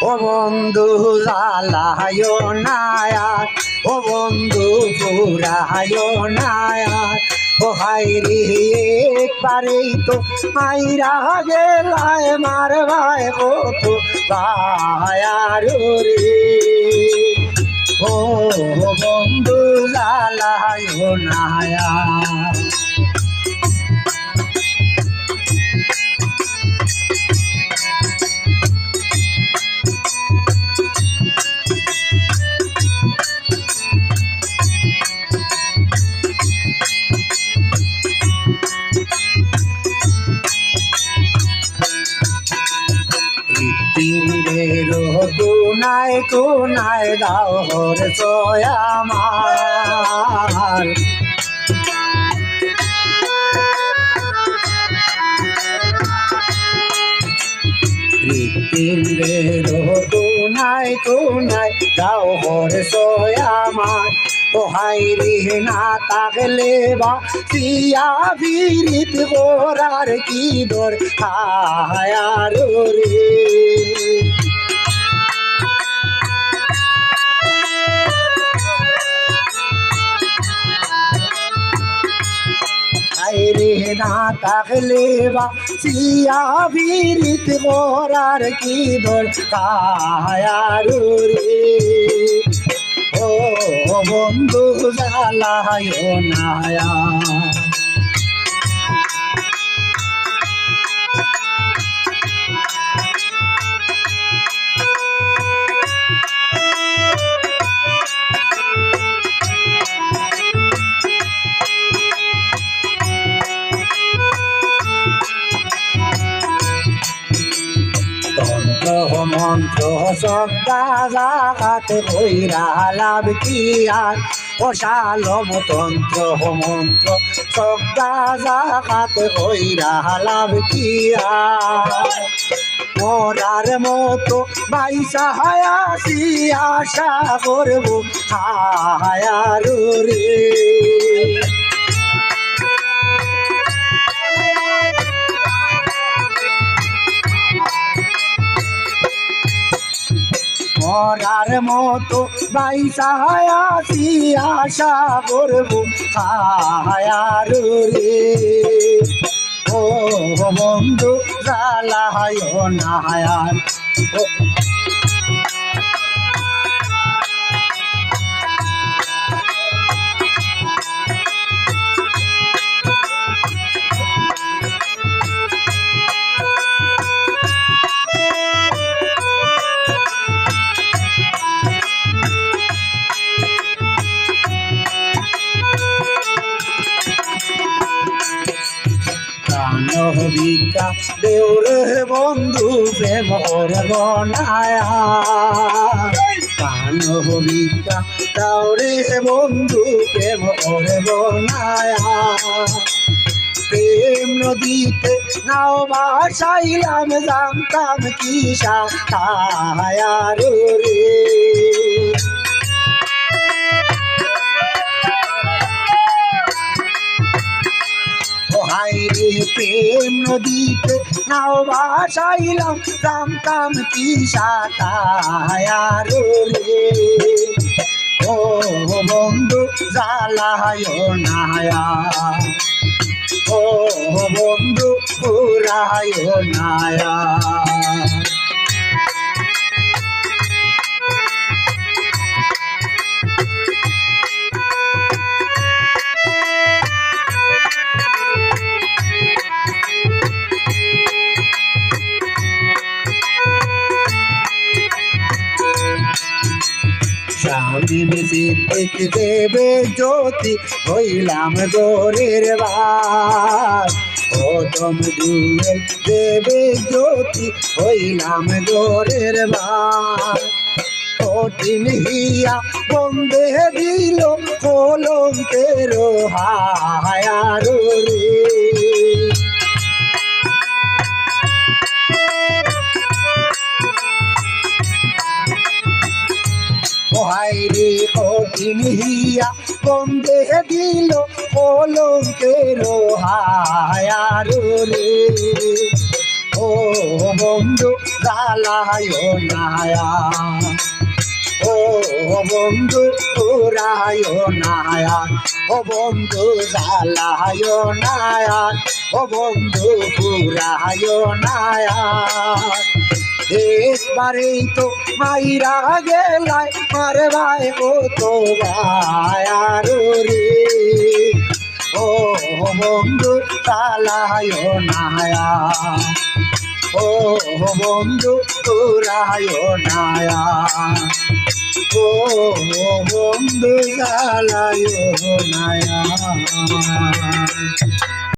ও বন্ধু জ্বালায় নায়ার, ও বন্ধু পুরায় নায়ার। ও হাইরে একবারেই তো মাইরা গেলায় মারবায় কত ভায়ার রে। ও বন্ধু জ্বালায় নায়ার। তিরেরো কোনায় কোনায় গাওর আমার। তিরেরো কোনায় কোনায় গাওর আমার। ও হাইরে না তাকলে বা সিয়া বিরিত গোরার কি দর হায়ার রে। হাইরে না তাকলে বা সিয়া বিরিত গোরার কি দর হায়ার রে। ও বন্ধু জ্বালায় নায়ার। মন্ত্র সদ্দা জাগাতে কইরা লাভ কি আর। ও শালম তন্ত্র মন্ত্র সদ্দা জাগাতে কইরা লাভ কি আর। মরার মতো বাইসা হায়াসি আশা করবো হায়ার রে। মরার মতো বাইসা হায়াসি আশা করবো হায়ার রে। ও বন্ধু জ্বালায় নায়ার। ভিক্ষা দেউরে বন্ধু প্রেম ওরে বনায়া। কান ভিক্ষা দাউরে বন্ধু প্রেম ওরে বনায়া। প্রেম নদীতে নাও ভাসাইলাম জানতাম কি সায়ার রে। হাইরে প্রেম নদীতে নাও ভাসাইলাম জানতাম কি সায়ার রে। ও বন্ধু জ্বালায় নায়ার। ও বন্ধু পুরায় নায়ার। স্বামী সিদ্দিক দেবে জ্যোতি হইলাম গোরের ভাই। ও তম জুয়েল দেবে জ্যোতি হইলাম গোরের ভাই। কঠিন হিয়া বন্ধে দিল কলঙ্কের হায়ার রে। হাইরে কঠিন হিয়া বন্ধে দিল কলঙ্কের হায়ার রে। ও বন্ধু জ্বালায় নায়া ও বন্ধু পুরায় নায়া ও বন্ধু জ্বালায় নায়া ও বন্ধু পুরায় নায়া একবারেই তো মাইরা গেলায় মারে ভাই ও তো ভায়ার রে ও বন্ধু জ্বালায় নায়া ও বন্ধু পুরায় নায়া ও বন্ধু জ্বালায় নায়া